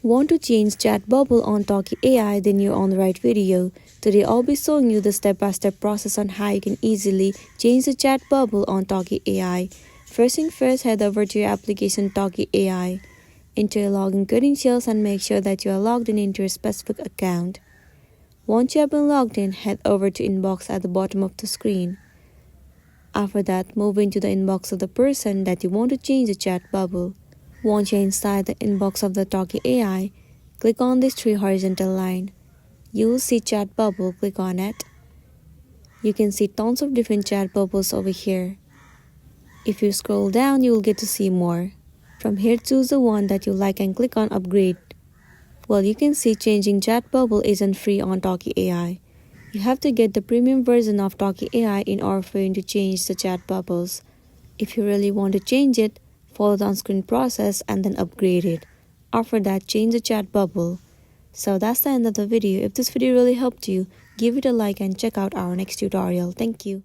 Want to change chat bubble on Talkie AI? Then you're on the right video. Today I'll be showing you the step-by-step process on how you can easily change the chat bubble on Talkie AI. First thing first, head over to your application Talkie AI. Enter your login credentials and make sure that you are logged in into your specific account. Once you have been logged in, head over to inbox at the bottom of the screen. After that, move into the inbox of the person that you want to change the chat bubble. Once you're inside the inbox of the Talkie AI, click on this three horizontal line. You'll see chat bubble, click on it. You can see tons of different chat bubbles over here. If you scroll down, you will get to see more. From here, choose the one that you like and click on upgrade. Well, you can see changing chat bubble isn't free on Talkie AI. You have to get the premium version of Talkie AI in order for you to change the chat bubbles. If you really want to change it, follow the on-screen process and then upgrade it. After that, change the chat bubble. So that's the end of the video. If this video really helped you, give it a like and check out our next tutorial. Thank you.